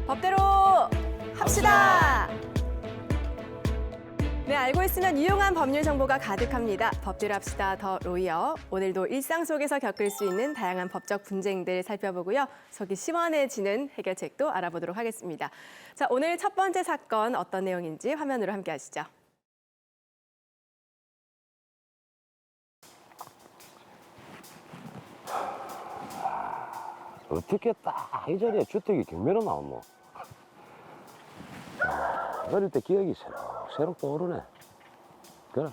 법대로 합시다. 네, 알고 있으면 유용한 법률 정보가 가득합니다. 법대로 합시다 더 로이어. 오늘도 일상 속에서 겪을 수 있는 다양한 법적 분쟁들 살펴보고요. 속이 시원해지는 해결책도 알아보도록 하겠습니다. 자, 오늘 첫 번째 사건 어떤 내용인지 화면으로 함께 하시죠. 어떻게 딱 이 자리에 주택이 경매로 나왔노? 어릴 때 기억이 새록 떠오르네. 그래,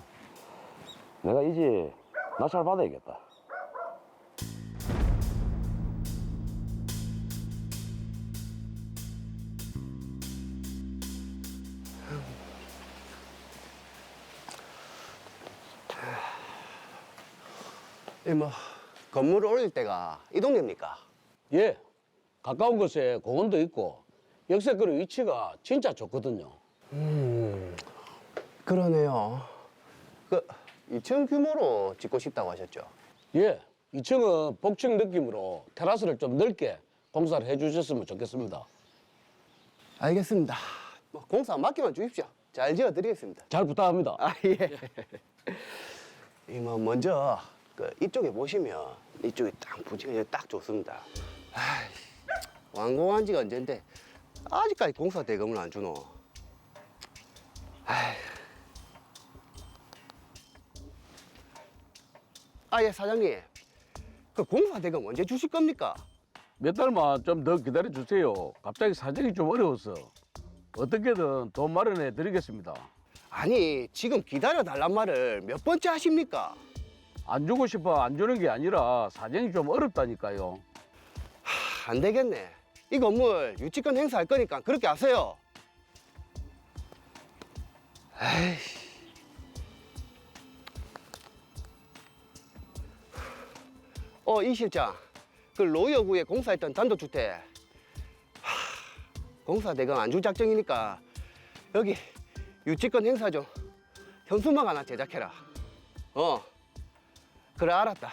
내가 이제 낙찰 받아야겠다. 건물을 올릴 때가 이 동네입니까? 예, 가까운 곳에 공원도 있고 역세권의 위치가 진짜 좋거든요. 그러네요. 2층 규모로 짓고 싶다고 하셨죠? 예, 2층은 복층 느낌으로 테라스를 좀 넓게 공사를 해주셨으면 좋겠습니다. 알겠습니다. 공사 맡겨만 주십시오. 잘 지어드리겠습니다. 잘 부탁합니다. 예. 먼저 이쪽에 보시면 이쪽이 딱 부지가 딱 좋습니다. 완공한 지가 언젠데 아직까지 공사 대금을 안 주노. 예, 사장님. 공사 대금 언제 주실 겁니까? 몇 달만 좀 더 기다려 주세요. 갑자기 사정이 좀 어려워서 어떻게든 돈 마련해 드리겠습니다. 아니, 지금 기다려달란 말을 몇 번째 하십니까? 안 주고 싶어 안 주는 게 아니라 사정이 좀 어렵다니까요. 안 되겠네. 이 건물 유치권 행사할 거니까 그렇게 하세요. 이 실장. 로이어구에 공사했던 단독주택. 공사 대금 안 줄 작정이니까 여기 유치권 행사 좀 현수막 하나 제작해라. 그래, 알았다.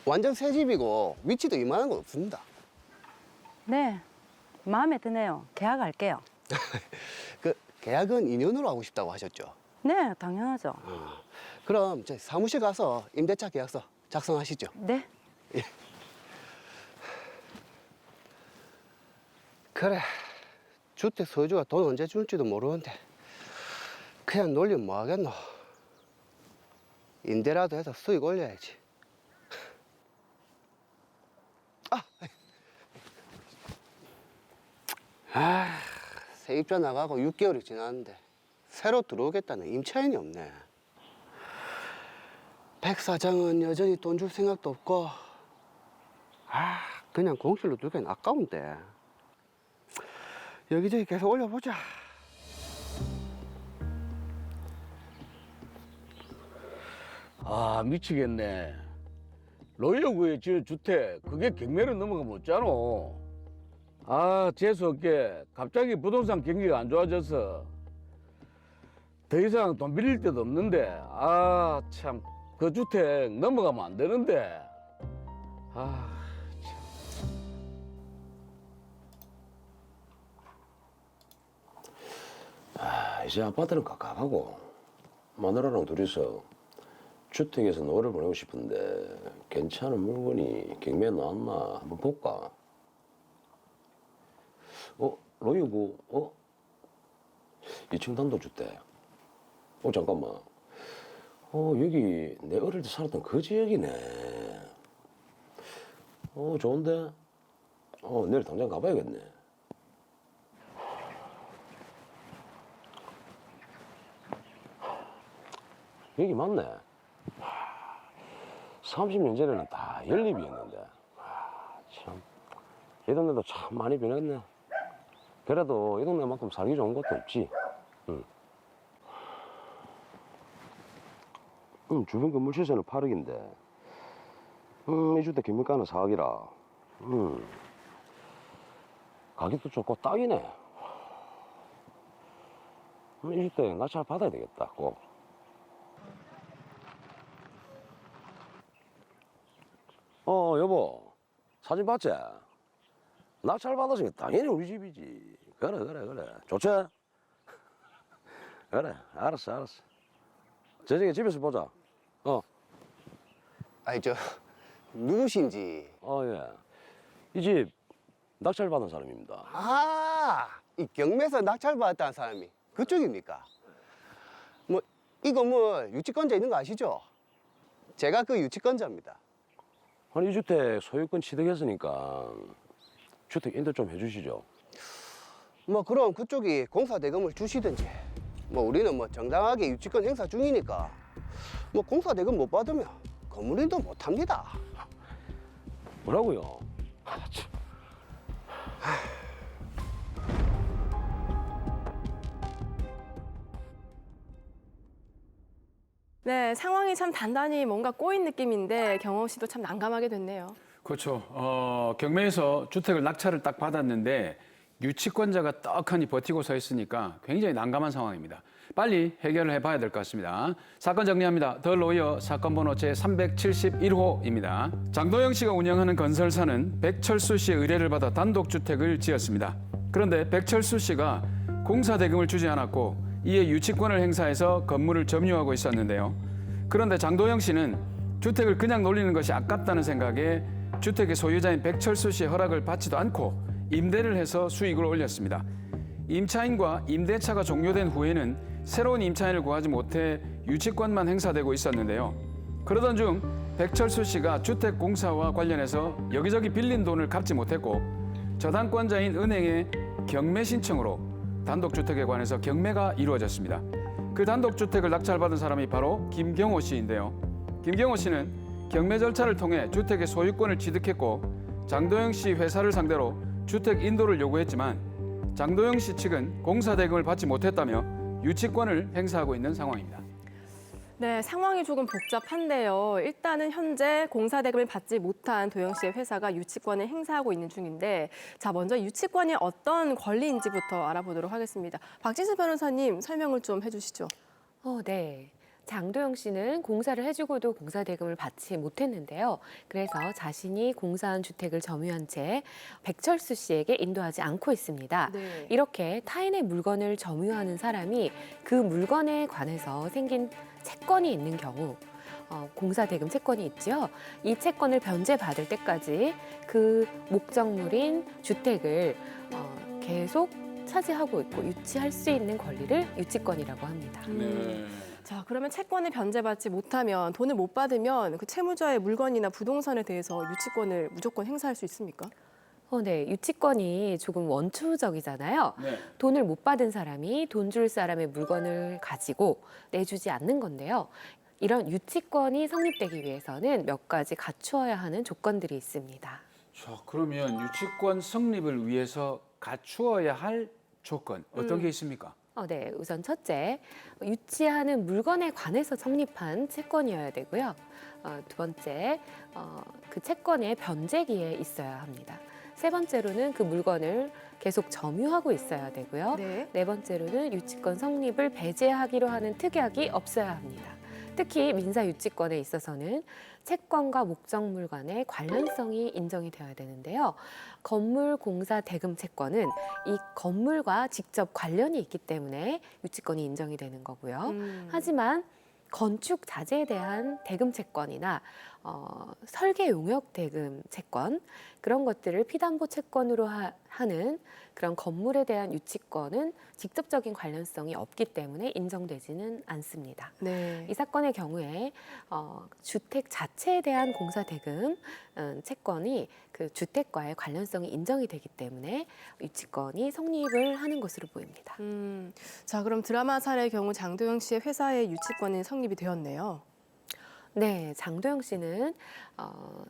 완전 새 집이고 위치도 이만한 건 없습니다. 네, 마음에 드네요. 계약할게요. 계약은 2년으로 하고 싶다고 하셨죠? 네, 당연하죠. 그럼 저희 사무실 가서 임대차 계약서 작성하시죠. 네. 그래, 주택 소유주가 돈 언제 줄지도 모르는데 그냥 놀리면 뭐 하겠노. 임대라도 해서 수익 올려야지. 세입자 나가고 6개월이 지났는데 새로 들어오겠다는 임차인이 없네. 백 사장은 여전히 돈 줄 생각도 없고, 그냥 공실로 두기엔 아까운데. 여기저기 계속 올려보자. 아, 미치겠네. 로이어구에 지은 주택 그게 경매로 넘어가면 어쩌노. 아, 재수없게 갑자기 부동산 경기가 안 좋아져서 더 이상 돈 빌릴 데도 없는데, 아, 참, 그 주택 넘어가면 안 되는데. 아, 이제 아파트는 깝깝하고 마누라랑 둘이서 주택에서 노를 보내고 싶은데 괜찮은 물건이 경매에 나왔나 한번 볼까? 로이구, 2층 단독주택. 잠깐만. 여기 내 어릴 때 살았던 그 지역이네. 좋은데? 내일 당장 가봐야겠네. 여기 맞네. 30년 전에는 다 연립이었는데. 참. 이 동네도 참 많이 변했네. 그래도 이 동네만큼 살기 좋은 것도 없지. 주변 건물 시세는 8억인데. 이 주택 경매가는 4억이라. 가격도 좋고 딱이네. 이 주택 낙찰 받아야 되겠다, 꼭. 여보, 사진 봤지? 낙찰 받았으니 당연히 우리 집이지. 그래. 좋지? 그래, 알았어. 저녁에 집에서 보자. 아이, 누구신지. 예. 이 집 낙찰 받은 사람입니다. 아, 이 경매에서 낙찰받았다는 사람이 그쪽입니까? 뭐, 이 건물 유치권자 있는 거 아시죠? 제가 그 유치권자입니다. 아니, 이 주택 소유권 취득했으니까 주택 인도 좀 해주시죠. 뭐, 그럼 그쪽이 공사 대금을 주시든지. 뭐, 우리는 뭐 정당하게 유치권 행사 중이니까. 뭐, 공사 대금 못 받으면 건물 인도 못 합니다. 뭐라고요? 아, 참. 네, 상황이 참 단단히 뭔가 꼬인 느낌인데 경호 씨도 참 난감하게 됐네요. 그렇죠. 경매에서 주택을 낙찰을 딱 받았는데 유치권자가 떡하니 버티고 서 있으니까 굉장히 난감한 상황입니다. 빨리 해결을 해봐야 될 것 같습니다. 사건 정리합니다. 더 로이어 사건 번호 제371호입니다. 장도영 씨가 운영하는 건설사는 백철수 씨의 의뢰를 받아 단독주택을 지었습니다. 그런데 백철수 씨가 공사 대금을 주지 않았고 이에 유치권을 행사해서 건물을 점유하고 있었는데요. 그런데 장도영 씨는 주택을 그냥 놀리는 것이 아깝다는 생각에 주택의 소유자인 백철수 씨의 허락을 받지도 않고 임대를 해서 수익을 올렸습니다. 임차인과 임대차가 종료된 후에는 새로운 임차인을 구하지 못해 유치권만 행사되고 있었는데요. 그러던 중 백철수 씨가 주택 공사와 관련해서 여기저기 빌린 돈을 갚지 못했고 저당권자인 은행의 경매 신청으로 단독주택에 관해서 경매가 이루어졌습니다. 그 단독주택을 낙찰받은 사람이 바로 김경호 씨인데요. 김경호 씨는 경매 절차를 통해 주택의 소유권을 취득했고 장도영 씨 회사를 상대로 주택 인도를 요구했지만 장도영 씨 측은 공사 대금을 받지 못했다며 유치권을 행사하고 있는 상황입니다. 네, 상황이 조금 복잡한데요. 일단은 현재 공사 대금을 받지 못한 도영 씨의 회사가 유치권을 행사하고 있는 중인데, 자, 먼저 유치권이 어떤 권리인지부터 알아보도록 하겠습니다. 박진수 변호사님 설명을 좀 해주시죠. 네. 장도영 씨는 공사를 해주고도 공사 대금을 받지 못했는데요. 그래서 자신이 공사한 주택을 점유한 채 백철수 씨에게 인도하지 않고 있습니다. 네. 이렇게 타인의 물건을 점유하는 사람이 그 물건에 관해서 생긴 채권이 있는 경우 공사 대금 채권이 있죠. 이 채권을 변제받을 때까지 그 목적물인 주택을 계속 차지하고 있고 유치할 수 있는 권리를 유치권이라고 합니다. 자, 그러면 채권을 변제받지 못하면, 돈을 못 받으면 그 채무자의 물건이나 부동산에 대해서 유치권을 무조건 행사할 수 있습니까? 네. 유치권이 조금 원초적이잖아요. 네. 돈을 못 받은 사람이 돈 줄 사람의 물건을 가지고 내주지 않는 건데요. 이런 유치권이 성립되기 위해서는 몇 가지 갖추어야 하는 조건들이 있습니다. 자, 그러면 유치권 성립을 위해서 갖추어야 할 조건 어떤 게 있습니까? 네. 우선 첫째, 유치하는 물건에 관해서 성립한 채권이어야 되고요. 두 번째, 그 채권의 변제기에 있어야 합니다. 세 번째로는 그 물건을 계속 점유하고 있어야 되고요. 네. 네 번째로는 유치권 성립을 배제하기로 하는 특약이 없어야 합니다. 특히 민사 유치권에 있어서는 채권과 목적물 간의 관련성이 인정이 되어야 되는데요. 건물 공사 대금 채권은 이 건물과 직접 관련이 있기 때문에 유치권이 인정이 되는 거고요. 하지만 건축 자재에 대한 대금 채권이나 설계 용역 대금 채권 그런 것들을 피담보 채권으로 하는 그런 건물에 대한 유치권은 직접적인 관련성이 없기 때문에 인정되지는 않습니다. 네. 이 사건의 경우에 주택 자체에 대한 공사 대금 채권이 그 주택과의 관련성이 인정이 되기 때문에 유치권이 성립을 하는 것으로 보입니다. 자, 그럼 드라마 사례의 경우 장도영 씨의 회사의 유치권이 성립이 되었네요. 네, 장도영 씨는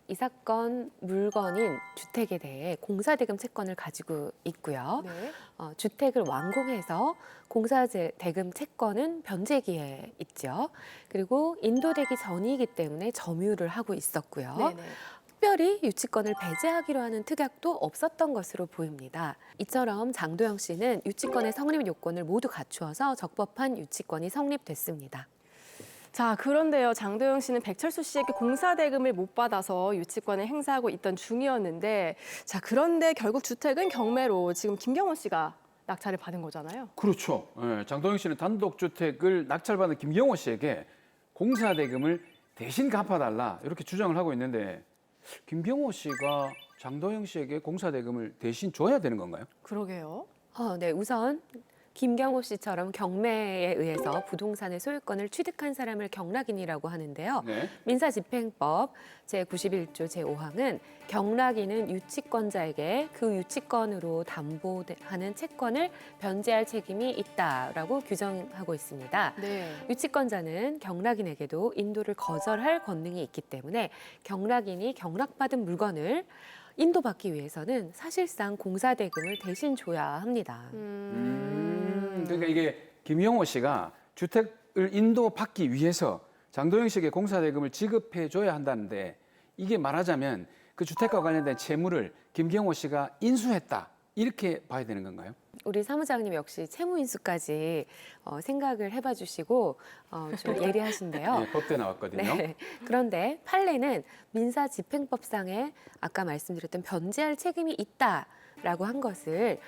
이 사건 물건인 주택에 대해 공사대금 채권을 가지고 있고요. 네. 주택을 완공해서 공사대금 채권은 변제기에 있죠. 그리고 인도되기 전이기 때문에 점유를 하고 있었고요. 네네. 특별히 유치권을 배제하기로 하는 특약도 없었던 것으로 보입니다. 이처럼 장도영 씨는 유치권의 성립 요건을 모두 갖추어서 적법한 유치권이 성립됐습니다. 자, 그런데요. 장도영 씨는 백철수 씨에게 공사 대금을 못 받아서 유치권을 행사하고 있던 중이었는데, 자, 그런데 결국 주택은 경매로 지금 김경호 씨가 낙찰을 받은 거잖아요. 그렇죠. 예, 장도영 씨는 단독주택을 낙찰받은 김경호 씨에게 공사대금을 대신 갚아달라 이렇게 주장을 하고 있는데 김경호 씨가 장도영 씨에게 공사대금을 대신 줘야 되는 건가요? 그러게요. 네, 우선 김경호 씨처럼 경매에 의해서 부동산의 소유권을 취득한 사람을 경락인이라고 하는데요. 네. 민사집행법 제91조 제5항은 경락인은 유치권자에게 그 유치권으로 담보하는 채권을 변제할 책임이 있다라고 규정하고 있습니다. 네. 유치권자는 경락인에게도 인도를 거절할 권능이 있기 때문에 경락인이 경락받은 물건을 인도받기 위해서는 사실상 공사대금을 대신 줘야 합니다. 그러니까 이게 김경호 씨가 주택을 인도받기 위해서 장도영 씨에게 공사대금을 지급해 줘야 한다는데 이게 말하자면 그 주택과 관련된 채무를 김경호 씨가 인수했다 이렇게 봐야 되는 건가요? 우리 사무장님 역시 채무인수까지 생각을 해봐 주시고 좀 예리하신데요. 네, 법대 나왔거든요. 네. 그런데 판례는 민사집행법상에 아까 말씀드렸던 변제할 책임이 있다라고 한 것을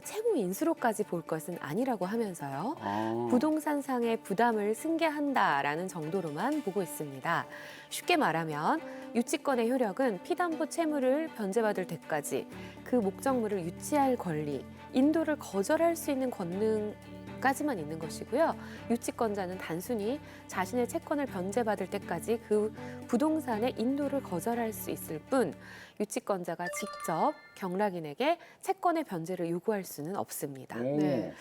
채무인수로까지 볼 것은 아니라고 하면서요. 부동산상의 부담을 승계한다라는 정도로만 보고 있습니다. 쉽게 말하면 유치권의 효력은 피담보 채무를 변제받을 때까지 그 목적물을 유치할 권리, 인도를 거절할 수 있는 권능까지만 있는 것이고요. 유치권자는 단순히 자신의 채권을 변제받을 때까지 그 부동산의 인도를 거절할 수 있을 뿐 유치권자가 직접 경락인에게 채권의 변제를 요구할 수는 없습니다. 네.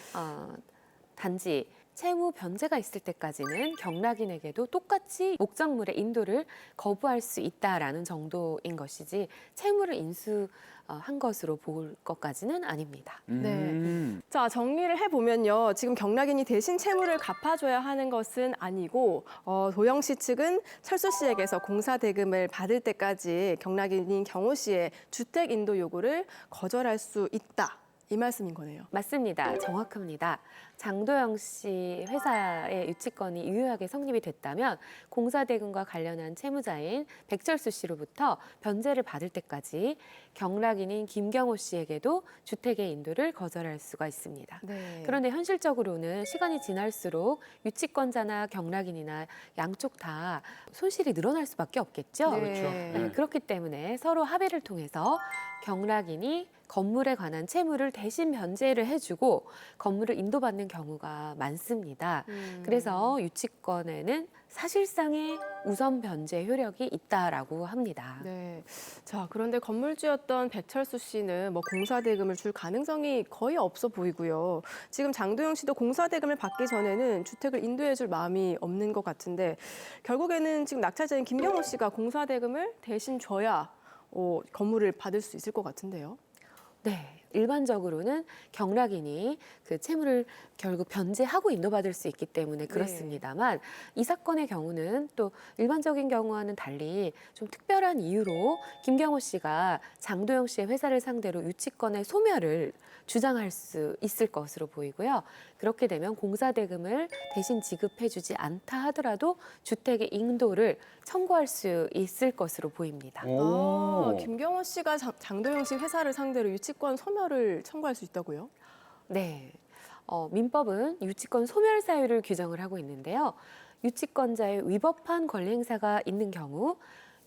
단지 채무 변제가 있을 때까지는 경락인에게도 똑같이 목적물의 인도를 거부할 수 있다라는 정도인 것이지 채무를 인수한 것으로 볼 것까지는 아닙니다. 네. 자, 정리를 해보면요. 지금 경락인이 대신 채무를 갚아줘야 하는 것은 아니고 도영 씨 측은 철수 씨에게서 공사 대금을 받을 때까지 경락인인 경호 씨의 주택 인도 요구를 거절할 수 있다. 이 말씀인 거네요. 맞습니다. 정확합니다. 장도영 씨 회사의 유치권이 유효하게 성립이 됐다면 공사대금과 관련한 채무자인 백철수 씨로부터 변제를 받을 때까지 경락인인 김경호 씨에게도 주택의 인도를 거절할 수가 있습니다. 네. 그런데 현실적으로는 시간이 지날수록 유치권자나 경락인이나 양쪽 다 손실이 늘어날 수밖에 없겠죠. 네. 그렇죠. 네, 그렇기 때문에 서로 합의를 통해서 경락인이 건물에 관한 채무를 대신 변제를 해주고 건물을 인도받는 경우가 많습니다. 그래서 유치권에는 사실상의 우선 변제 효력이 있다라고 합니다. 네. 자, 그런데 건물주였던 백철수 씨는 뭐 공사 대금을 줄 가능성이 거의 없어 보이고요. 지금 장도영 씨도 공사 대금을 받기 전에는 주택을 인도해 줄 마음이 없는 것 같은데 결국에는 지금 낙찰자인 김경호 씨가 공사 대금을 대신 줘야 건물을 받을 수 있을 것 같은데요. 네, 일반적으로는 경락인이 그 채무를 결국 변제하고 인도받을 수 있기 때문에 그렇습니다만 이 사건의 경우는 또 일반적인 경우와는 달리 좀 특별한 이유로 김경호 씨가 장도영 씨의 회사를 상대로 유치권의 소멸을 주장할 수 있을 것으로 보이고요. 그렇게 되면 공사대금을 대신 지급해주지 않다 하더라도 주택의 인도를 청구할 수 있을 것으로 보입니다. 김경호 씨가 장도영 씨 회사를 상대로 유치권 소멸을 청구할 수 있다고요? 네. 민법은 유치권 소멸 사유를 규정을 하고 있는데요. 유치권자의 위법한 권리 행사가 있는 경우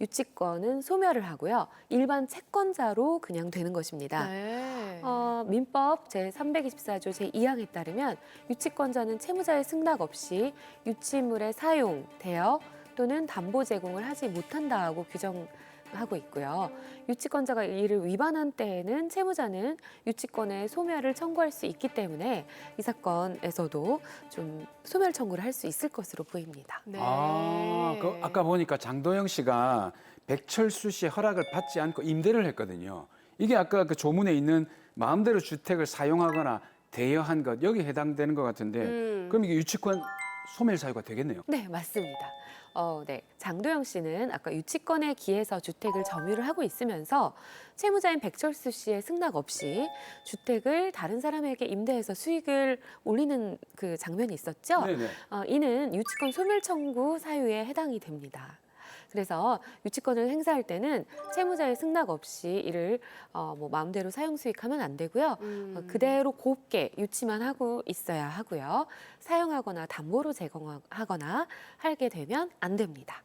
유치권은 소멸을 하고요. 일반 채권자로 그냥 되는 것입니다. 네. 민법 제324조 제2항에 따르면 유치권자는 채무자의 승낙 없이 유치물의 사용, 대여 또는 담보 제공을 하지 못한다고 규정하고 있고요. 유치권자가 이를 위반한 때에는 채무자는 유치권의 소멸을 청구할 수 있기 때문에 이 사건에서도 좀 소멸 청구를 할 수 있을 것으로 보입니다. 네. 아까 보니까 장도영 씨가 백철수 씨의 허락을 받지 않고 임대를 했거든요. 이게 아까 그 조문에 있는 마음대로 주택을 사용하거나 대여한 것 여기 해당되는 것 같은데 그럼 이게 유치권 소멸 사유가 되겠네요. 네, 맞습니다. 네. 장도영 씨는 아까 유치권에 기해서 주택을 점유를 하고 있으면서 채무자인 백철수 씨의 승낙 없이 주택을 다른 사람에게 임대해서 수익을 올리는 그 장면이 있었죠. 네네. 이는 유치권 소멸 청구 사유에 해당이 됩니다. 그래서 유치권을 행사할 때는 채무자의 승낙 없이 이를 뭐 마음대로 사용 수익하면 안 되고요. 그대로 곱게 유치만 하고 있어야 하고요. 사용하거나 담보로 제공하거나 하게 되면 안 됩니다.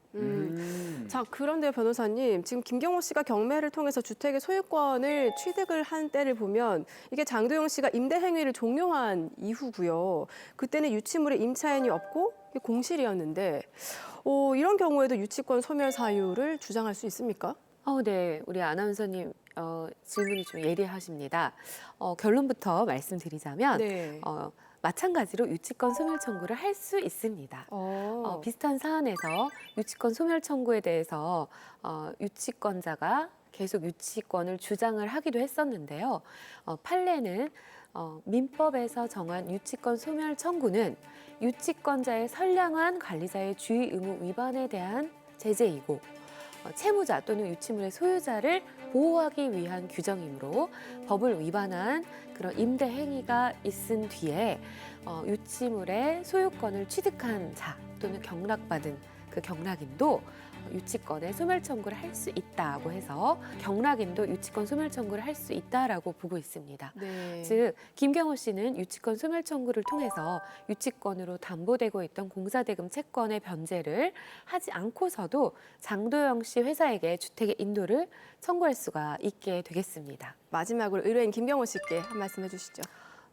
자, 그런데 변호사님, 지금 김경호 씨가 경매를 통해서 주택의 소유권을 취득을 한 때를 보면 이게 장도영 씨가 임대 행위를 종료한 이후고요. 그때는 유치물에 임차인이 없고 이게 공실이었는데 이런 경우에도 유치권 소멸 사유를 주장할 수 있습니까? 네. 우리 아나운서님 질문이 좀 예리하십니다. 결론부터 말씀드리자면 네. 마찬가지로 유치권 소멸 청구를 할 수 있습니다. 비슷한 사안에서 유치권 소멸 청구에 대해서 유치권자가 계속 유치권을 주장을 하기도 했었는데요. 판례는 민법에서 정한 유치권 소멸 청구는 유치권자의 선량한 관리자의 주의 의무 위반에 대한 제재이고 채무자 또는 유치물의 소유자를 보호하기 위한 규정이므로 법을 위반한 그런 임대 행위가 있은 뒤에 유치물의 소유권을 취득한 자 또는 경락받은 그 경락인도 유치권의 소멸 청구를 할 수 있다고 해서 경락인도 유치권 소멸 청구를 할 수 있다라고 보고 있습니다. 네. 즉 김경호 씨는 유치권 소멸 청구를 통해서 유치권으로 담보되고 있던 공사대금 채권의 변제를 하지 않고서도 장도영 씨 회사에게 주택의 인도를 청구할 수가 있게 되겠습니다. 마지막으로 의뢰인 김경호 씨께 한 말씀 해주시죠.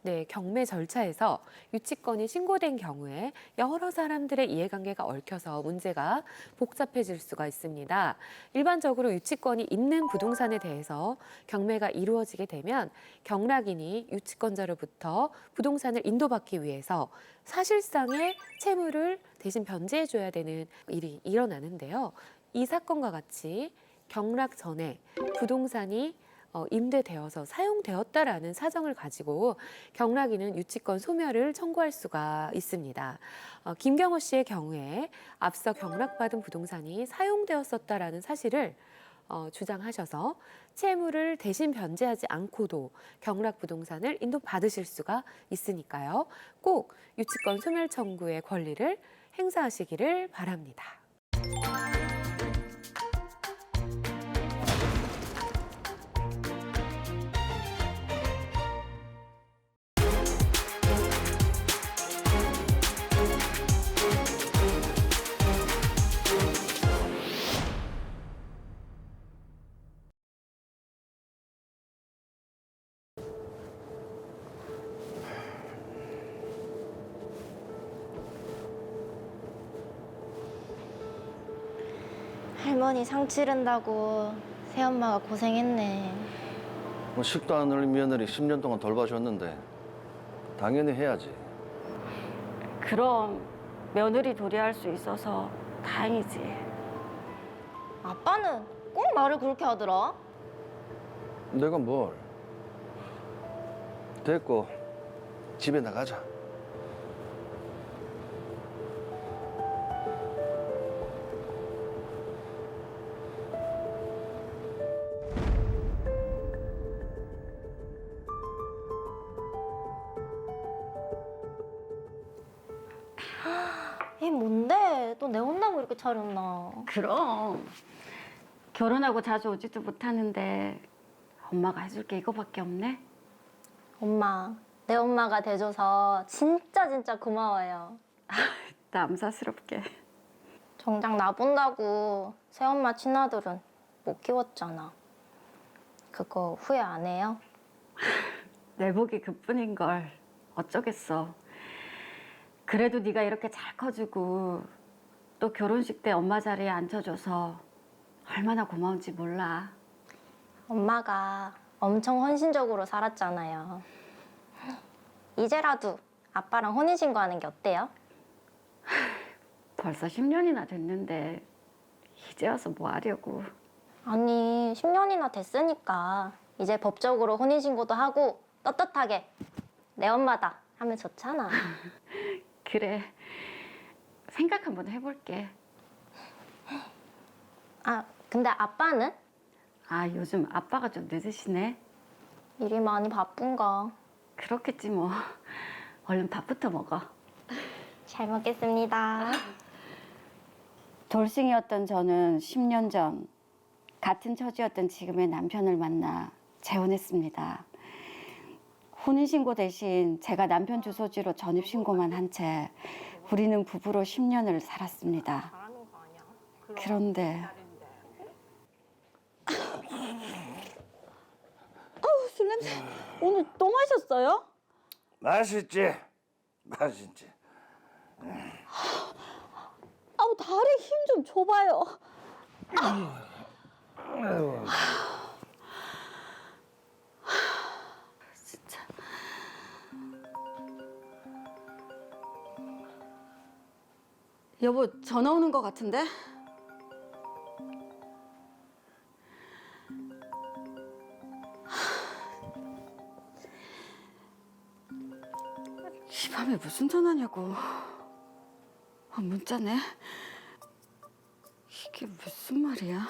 네, 경매 절차에서 유치권이 신고된 경우에 여러 사람들의 이해관계가 얽혀서 문제가 복잡해질 수가 있습니다. 일반적으로 유치권이 있는 부동산에 대해서 경매가 이루어지게 되면 경락인이 유치권자로부터 부동산을 인도받기 위해서 사실상의 채무를 대신 변제해줘야 되는 일이 일어나는데요. 이 사건과 같이 경락 전에 부동산이 임대되어서 사용되었다라는 사정을 가지고 경락인은 유치권 소멸을 청구할 수가 있습니다. 김경호 씨의 경우에 앞서 경락받은 부동산이 사용되었었다라는 사실을 주장하셔서 채무를 대신 변제하지 않고도 경락 부동산을 인도받으실 수가 있으니까요. 꼭 유치권 소멸 청구의 권리를 행사하시기를 바랍니다. 할머니 상 치른다고 새엄마가 고생했네. 뭐 식도 안 흘린 며느리 10년 동안 돌봐줬는데 당연히 해야지. 그럼 며느리 도리할 수 있어서 다행이지. 아빠는 꼭 말을 그렇게 하더라. 내가 뭘. 됐고 집에 나가자. 얘 뭔데? 또 내 혼나고 이렇게 차렸나? 그럼 결혼하고 자주 오지도 못하는데 엄마가 해줄 게 이거밖에 없네. 엄마, 내 엄마가 돼줘서 진짜 고마워요. 남사스럽게. 정작 나 본다고 새엄마 친아들은 못 키웠잖아. 그거 후회 안 해요? 내 복이 그뿐인 걸 어쩌겠어. 그래도 네가 이렇게 잘 커주고 또 결혼식 때 엄마 자리에 앉혀줘서 얼마나 고마운지 몰라. 엄마가 엄청 헌신적으로 살았잖아요. 이제라도 아빠랑 혼인신고하는 게 어때요? 벌써 10년이나 됐는데 이제 와서 뭐 하려고. 아니, 10년이나 됐으니까 이제 법적으로 혼인신고도 하고 떳떳하게 내 엄마다 하면 좋잖아. 그래, 생각 한번 해볼게. 아, 근데 아빠는? 아, 요즘 아빠가 좀 늦으시네. 일이 많이 바쁜가? 그렇겠지 뭐. 얼른 밥부터 먹어. 잘 먹겠습니다. 돌싱이었던 저는 10년 전 같은 처지였던 지금의 남편을 만나 재혼했습니다. 혼인신고 대신 제가 남편 주소지로 전입신고만 한 채 우리는 부부로 10년을 살았습니다. 그런데 술 냄새. 오늘 또 마셨어요? 맛있지? 맛있지? 아우 다리 힘 좀 줘봐요. 진짜 여보 전화 오는 것 같은데? 이 밤에 무슨 전화냐고. 아, 문자네. 이게 무슨 말이야?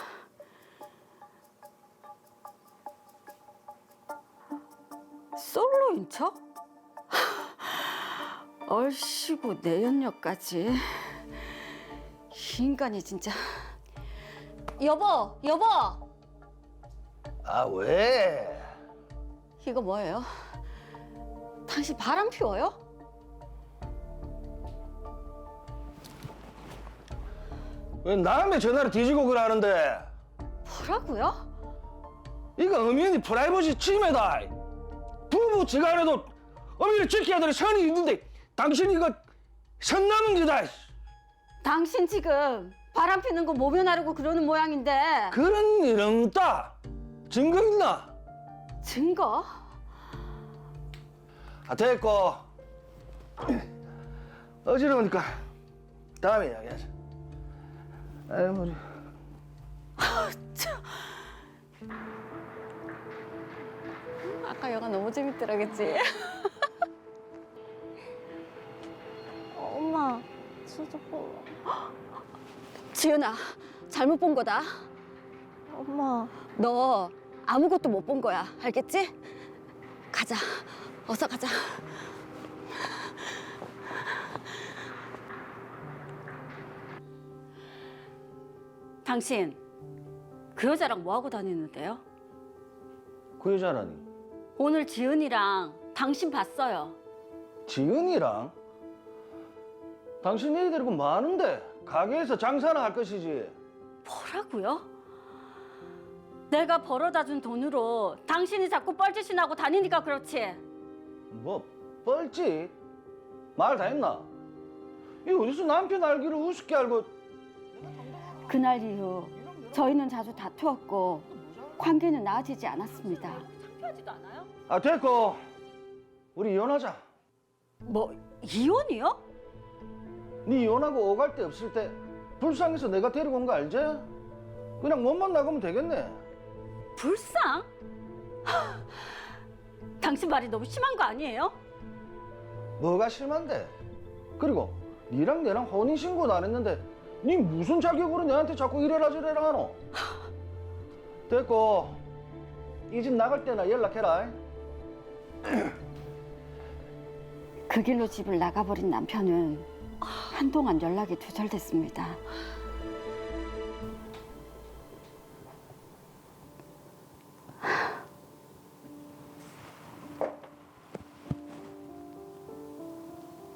솔로인 척? 얼씨구 내연녀까지. 이 인간이 진짜. 여보 여보 아, 왜? 이거 뭐예요? 당신 바람 피워요? 왜 남의 전화를 뒤지고 그러는데? 뭐라고요? 이거 엄연히 프라이버시 침해다. 부부 지간에도 엄연히 지켜야 될 선이 있는데 당신이 이거 선 넘은 거다. 당신 지금 바람 피는 거 모면하려고 그러는 모양인데 그런 일 없다. 증거 있나? 증거? 아, 됐고. 어지러우니까 다음에 이야기하자. 아유, 머리. 아까 영화 너무 재밌더라 그치? 엄마, 진짜 몰라. 지은아 잘못 본 거다. 엄마. 너 아무것도 못 본 거야 알겠지? 가자 어서 가자. 당신 그 여자랑 뭐 하고 다니는데요? 그 여자라니. 오늘 지은이랑 당신 봤어요. 지은이랑? 당신 얘기 데리고 많은데 가게에서 장사나 할 것이지. 뭐라고요? 내가 벌어다 준 돈으로 당신이 자꾸 뻘짓이 나고 다니니까 그렇지. 뭐 뻘짓? 말 다 했나? 이 어디서 남편 알기를 우습게 알고. 그날 이후 저희는 자주 다투었고 관계는 나아지지 않았습니다. 아, 됐고 우리 이혼하자. 뭐 이혼이요? 네 이혼하고 오갈 데 없을 때 불쌍해서 내가 데리고 온 거 알지? 그냥 몸만 나가면 되겠네. 불쌍? 당신 말이 너무 심한 거 아니에요? 뭐가 심한데? 그리고 니랑 내랑 혼인신고도 안 했는데 니 무슨 자격으로 내한테 자꾸 이래라 저래라 하노? 됐고 이 집 나갈 때나 연락해라. 그 길로 집을 나가버린 남편은 한동안 연락이 두절됐습니다.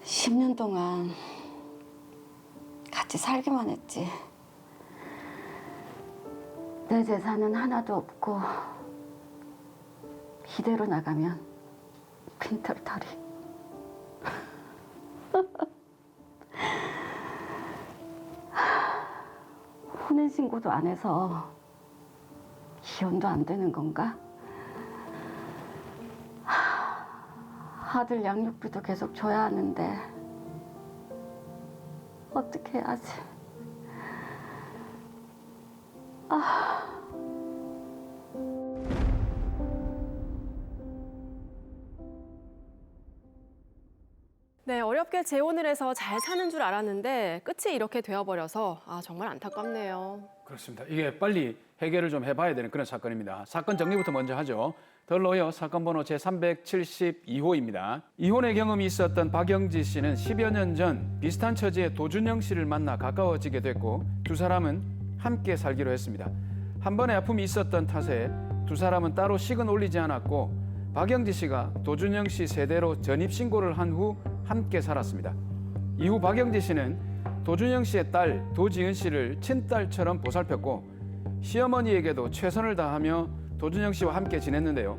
(10년) 동안 같이 살기만 했지. 내 재산은 하나도 없고 이대로 나가면 빈털터리. 혼인신고도 안 해서 이혼도 안 되는 건가? 아들 양육비도 계속 줘야 하는데 어떻게 해야지? 네, 어렵게 재혼을 해서 잘 사는 줄 알았는데 끝이 이렇게 되어버려서 정말 안타깝네요. 그렇습니다. 이게 빨리 해결을 좀 해봐야 되는 그런 사건입니다. 사건 정리부터 먼저 하죠. 더 로이어 사건 번호 제372호입니다. 이혼의 경험이 있었던 박영지 씨는 10여 년 전 비슷한 처지의 도준영 씨를 만나 가까워지게 됐고 두 사람은 함께 살기로 했습니다. 한 번의 아픔이 있었던 탓에 두 사람은 따로 식은 올리지 않았고 박영지 씨가 도준영 씨 세대로 전입신고를 한 후 함께 살았습니다. 이후 박영지 씨는 도준영 씨의 딸 도지은 씨를 친딸처럼 보살폈고 시어머니에게도 최선을 다하며 도준영 씨와 함께 지냈는데요.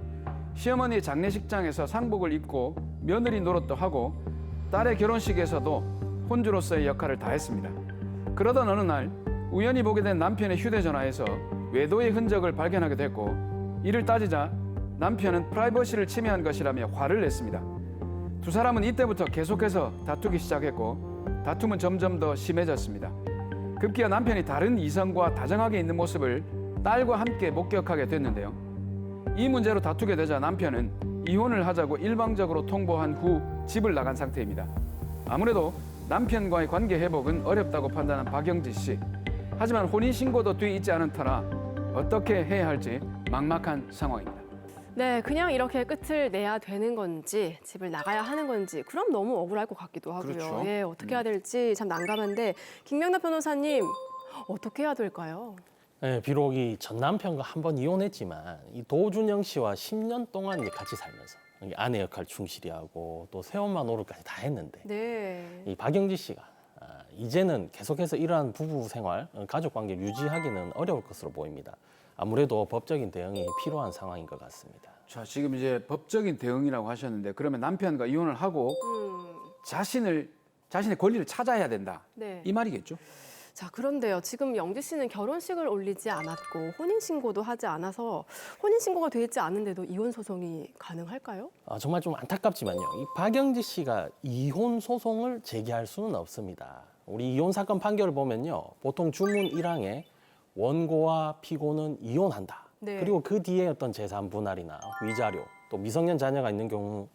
시어머니의 장례식장에서 상복을 입고 며느리 노릇도 하고 딸의 결혼식에서도 혼주로서의 역할을 다했습니다. 그러던 어느 날 우연히 보게 된 남편의 휴대전화에서 외도의 흔적을 발견하게 됐고 이를 따지자 남편은 프라이버시를 침해한 것이라며 화를 냈습니다. 두 사람은 이때부터 계속해서 다투기 시작했고 다툼은 점점 더 심해졌습니다. 급기야 남편이 다른 이성과 다정하게 있는 모습을 딸과 함께 목격하게 됐는데요. 이 문제로 다투게 되자 남편은 이혼을 하자고 일방적으로 통보한 후 집을 나간 상태입니다. 아무래도 남편과의 관계 회복은 어렵다고 판단한 박영지 씨. 하지만 혼인신고도 돼 있지 않은 터라 어떻게 해야 할지 막막한 상황입니다. 네, 그냥 이렇게 끝을 내야 되는 건지 집을 나가야 하는 건지 그럼 너무 억울할 것 같기도 하고요. 그렇죠. 예, 어떻게 해야 될지 참 난감한데 김명남 변호사님 어떻게 해야 될까요? 네, 비록 이 전 남편과 한 번 이혼했지만 이 도준영 씨와 10년 동안 이제 같이 살면서 이 아내 역할 충실히 하고 또 새엄마 노릇까지 다 했는데 네. 이 박영지 씨가 이제는 계속해서 이러한 부부 생활, 가족 관계를 유지하기는 어려울 것으로 보입니다. 아무래도 법적인 대응이 필요한 상황인 것 같습니다. 자, 지금 이제 법적인 대응이라고 하셨는데 그러면 남편과 이혼을 하고 자신의 권리를 찾아야 된다. 네. 이 말이겠죠? 자, 그런데요. 지금 영지 씨는 결혼식을 올리지 않았고 혼인신고도 하지 않아서 혼인신고가 돼 있지 않은데도 이혼 소송이 가능할까요? 정말 좀 안타깝지만요. 이 박영지 씨가 이혼 소송을 제기할 수는 없습니다. 우리 이혼 사건 판결을 보면요. 보통 주문 1항에 원고와 피고는 이혼한다. 네. 그리고 그 뒤에 어떤 재산 분할이나 위자료, 또 미성년 자녀가 있는 경우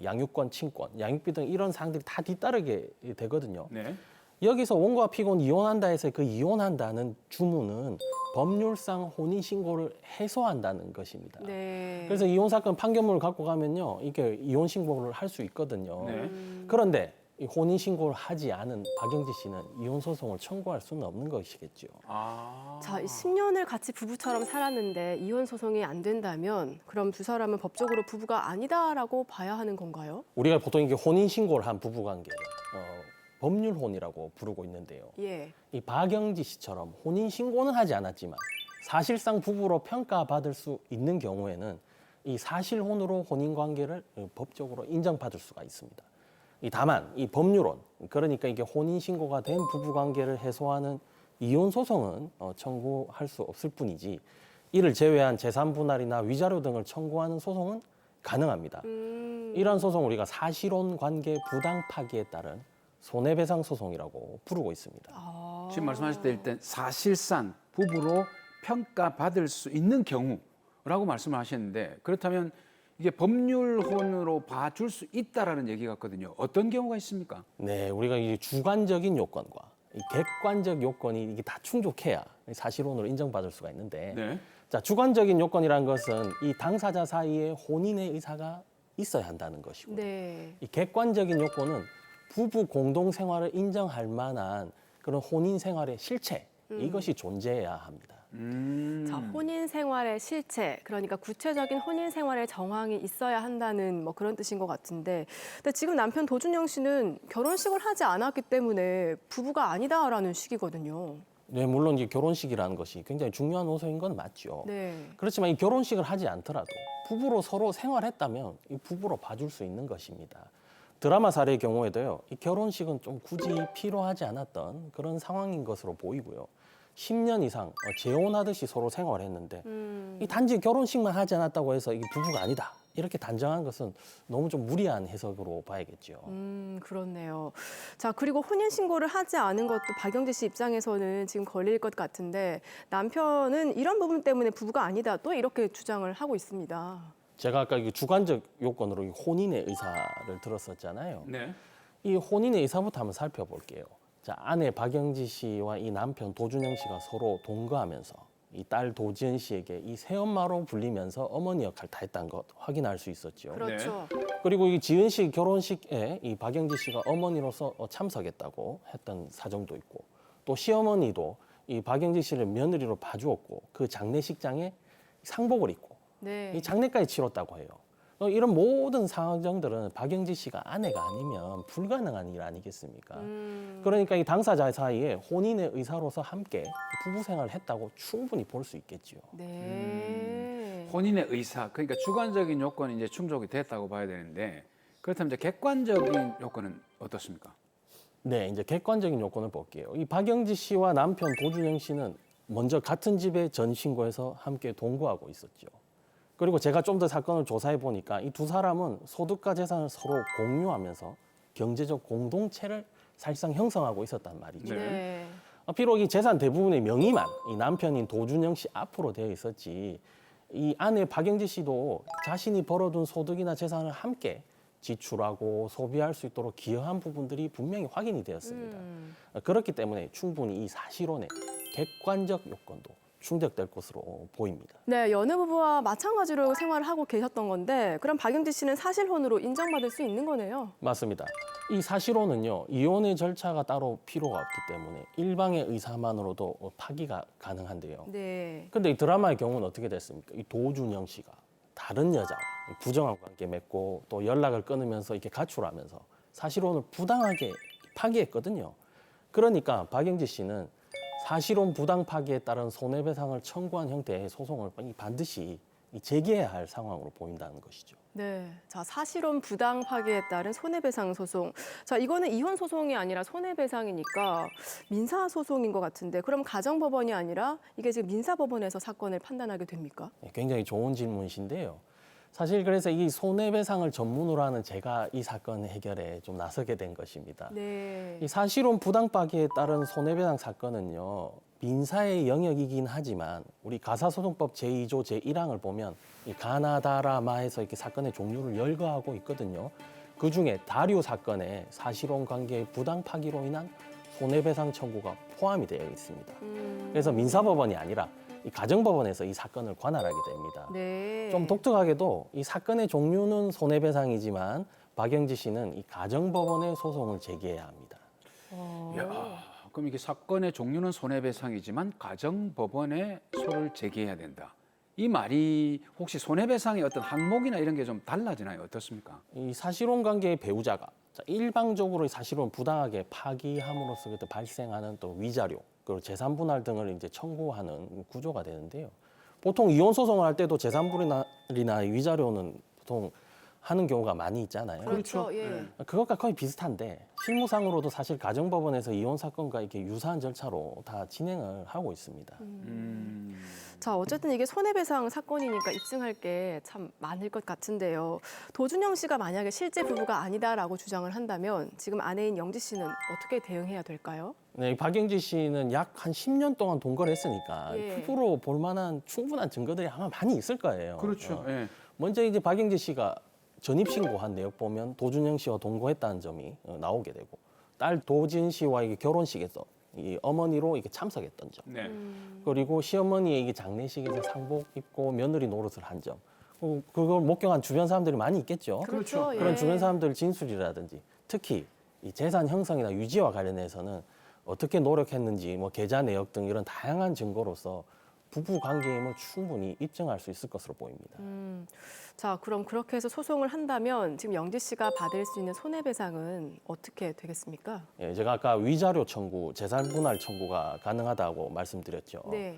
양육권, 친권, 양육비 등 이런 사항들이 다 뒤따르게 되거든요. 네. 여기서 원고와 피고는 이혼한다 해서 그 이혼한다는 주문은 법률상 혼인신고를 해소한다는 것입니다. 네. 그래서 이혼 사건 판결문을 갖고 가면요, 이게 이혼 신고를 할 수 있거든요. 네. 그런데 이 혼인 신고를 하지 않은 박영지 씨는 이혼 소송을 청구할 수는 없는 것이겠죠. 자, 이 10년을 같이 부부처럼 살았는데 이혼 소송이 안 된다면 그럼 두 사람은 법적으로 부부가 아니다라고 봐야 하는 건가요? 우리가 보통 이게 혼인 신고를 한 부부 관계를 법률혼이라고 부르고 있는데요. 예. 이 박영지 씨처럼 혼인 신고는 하지 않았지만 사실상 부부로 평가받을 수 있는 경우에는 이 사실혼으로 혼인 관계를 법적으로 인정받을 수가 있습니다. 다만 이 법률혼, 그러니까 이게 혼인 신고가 된 부부 관계를 해소하는 이혼 소송은 청구할 수 없을 뿐이지 이를 제외한 재산 분할이나 위자료 등을 청구하는 소송은 가능합니다. 이러한 소송 우리가 사실혼 관계 부당 파기에 따른 손해배상 소송이라고 부르고 있습니다. 지금 말씀하실 때 일단 사실상 부부로 평가받을 수 있는 경우라고 말씀을 하셨는데 그렇다면 이게 법률혼으로 봐줄 수 있다라는 얘기 같거든요. 어떤 경우가 있습니까? 네, 우리가 이 주관적인 요건과 이 객관적 요건이 이게 다 충족해야 사실혼으로 인정받을 수가 있는데, 네. 자, 주관적인 요건이란 것은 이 당사자 사이에 혼인의 의사가 있어야 한다는 것이고요. 네. 이 객관적인 요건은 부부 공동 생활을 인정할 만한 그런 혼인 생활의 실체, 이것이 존재해야 합니다. 자, 혼인 생활의 실체, 그러니까 구체적인 혼인 생활의 정황이 있어야 한다는 뭐 그런 뜻인 것 같은데, 근데 지금 남편 도준영 씨는 결혼식을 하지 않았기 때문에 부부가 아니다라는 식이거든요. 네, 물론 이제 결혼식이라는 것이 굉장히 중요한 요소인 건 맞죠. 네. 그렇지만 이 결혼식을 하지 않더라도 부부로 서로 생활했다면 이 부부로 봐줄 수 있는 것입니다. 드라마 사례의 경우에도요, 이 결혼식은 좀 굳이 필요하지 않았던 그런 상황인 것으로 보이고요. 10년 이상 재혼하듯이 서로 생활했는데 이 단지 결혼식만 하지 않았다고 해서 이게 부부가 아니다 이렇게 단정한 것은 너무 좀 무리한 해석으로 봐야겠죠. 그렇네요. 자, 그리고 혼인 신고를 하지 않은 것도 박영지 씨 입장에서는 지금 걸릴 것 같은데 남편은 이런 부분 때문에 부부가 아니다 또 이렇게 주장을 하고 있습니다. 제가 아까 이 주관적 요건으로 이 혼인의 의사를 들었었잖아요. 네. 이 혼인의 의사부터 한번 살펴볼게요. 자, 아내 박영지 씨와 이 남편 도준영 씨가 서로 동거하면서 이 딸 도지은 씨에게 이 새엄마로 불리면서 어머니 역할을 다 했다는 것 확인할 수 있었죠. 그렇죠. 그리고 이 지은 씨 결혼식에 이 박영지 씨가 어머니로서 참석했다고 했던 사정도 있고, 또 시어머니도 이 박영지 씨를 며느리로 봐주었고 그 장례식장에 상복을 입고 네. 이 장례까지 치렀다고 해요. 이런 모든 상정들은 박영지 씨가 아내가 아니면 불가능한 일 아니겠습니까? 그러니까 이 당사자 사이에 혼인의 의사로서 함께 부부 생활을 했다고 충분히 볼 수 있겠지요. 네. 혼인의 의사, 그러니까 주관적인 요건이 이제 충족이 됐다고 봐야 되는데 그렇다면 이제 객관적인 요건은 어떻습니까? 네, 이제 객관적인 요건을 볼게요. 이 박영지 씨와 남편 도준영 씨는 먼저 같은 집에 전신고에서 함께 동거하고 있었죠. 그리고 제가 좀 더 사건을 조사해 보니까 이 두 사람은 소득과 재산을 서로 공유하면서 경제적 공동체를 사실상 형성하고 있었단 말이죠. 네. 비록 이 재산 대부분의 명의만 이 남편인 도준영 씨 앞으로 되어 있었지, 이 아내 박영지 씨도 자신이 벌어둔 소득이나 재산을 함께 지출하고 소비할 수 있도록 기여한 부분들이 분명히 확인이 되었습니다. 그렇기 때문에 충분히 이 사실혼의 객관적 요건도 충족될 것으로 보입니다. 네, 여느 부부와 마찬가지로 생활을 하고 계셨던 건데 그럼 박영지 씨는 사실혼으로 인정받을 수 있는 거네요. 맞습니다. 이 사실혼은요, 이혼의 절차가 따로 필요가 없기 때문에 일방의 의사만으로도 파기가 가능한데요. 네. 근데 이 드라마의 경우는 어떻게 됐습니까? 이 도준영 씨가 다른 여자와 부정한 관계 맺고 또 연락을 끊으면서 이렇게 가출하면서 사실혼을 부당하게 파기했거든요. 그러니까 박영지 씨는 사실혼 부당 파기에 따른 손해배상을 청구한 형태의 소송을 반드시 제기해야 할 상황으로 보인다는 것이죠. 네. 자, 사실혼 부당 파기에 따른 손해배상 소송. 자, 이거는 이혼 소송이 아니라 손해배상이니까 민사 소송인 것 같은데 그럼 가정법원이 아니라 이게 지금 민사법원에서 사건을 판단하게 됩니까? 굉장히 좋은 질문이신데요. 사실 그래서 이 손해배상을 전문으로 하는 제가 이 사건 해결에 좀 나서게 된 것입니다. 네. 이 사실혼 부당 파기에 따른 손해배상 사건은요, 민사의 영역이긴 하지만 우리 가사소송법 제2조 제1항을 보면 이 가나다라마에서 이렇게 사건의 종류를 열거하고 있거든요. 그 중에 다류 사건에 사실혼 관계의 부당 파기로 인한 손해배상 청구가 포함이 되어 있습니다. 그래서 민사법원이 아니라 이 가정법원에서 이 사건을 관할하게 됩니다. 네. 좀 독특하게도 이 사건의 종류는 손해배상이지만 박영지 씨는 이 가정법원에 소송을 제기해야 합니다. 야, 그럼 이게 사건의 종류는 손해배상이지만 가정법원에 소를 제기해야 된다. 이 말이 혹시 손해배상의 어떤 항목이나 이런 게 좀 달라지나요? 어떻습니까? 이 사실혼 관계의 배우자가 일방적으로 사실혼 부당하게 파기함으로써 발생하는 또 위자료, 그리고 재산 분할 등을 이제 청구하는 구조가 되는데요. 보통 이혼 소송을 할 때도 재산 분할이나 위자료는 보통 하는 경우가 많이 있잖아요. 그렇죠. 예. 그것과 거의 비슷한데 실무상으로도 사실 가정법원에서 이혼 사건과 이렇게 유사한 절차로 다 진행을 하고 있습니다. 자, 어쨌든 이게 손해배상 사건이니까 입증할 게 참 많을 것 같은데요. 도준영 씨가 만약에 실제 부부가 아니다라고 주장을 한다면 지금 아내인 영지 씨는 어떻게 대응해야 될까요? 네, 박영지 씨는 약 한 10년 동안 동거를 했으니까 예. 부부로 볼 만한 충분한 증거들이 아마 많이 있을 거예요. 그렇죠. 예. 먼저 이제 박영지 씨가 전입신고한 내역 보면 도준영 씨와 동거했다는 점이 나오게 되고, 딸 도진 씨와의 결혼식에서 이 어머니로 이게 참석했던 점, 네. 그리고 시어머니의 이게 장례식에서 상복 입고 며느리 노릇을 한 점, 그걸 목격한 주변 사람들이 많이 있겠죠. 그렇죠. 그런 예. 주변 사람들 진술이라든지 특히 이 재산 형성이나 유지와 관련해서는 어떻게 노력했는지 뭐 계좌 내역 등 이런 다양한 증거로서 부부 관계임을 충분히 입증할 수 있을 것으로 보입니다. 자, 그럼 그렇게 해서 소송을 한다면 지금 영지 씨가 받을 수 있는 손해배상은 어떻게 되겠습니까? 예, 제가 아까 위자료 청구, 재산 분할 청구가 가능하다고 말씀드렸죠. 네.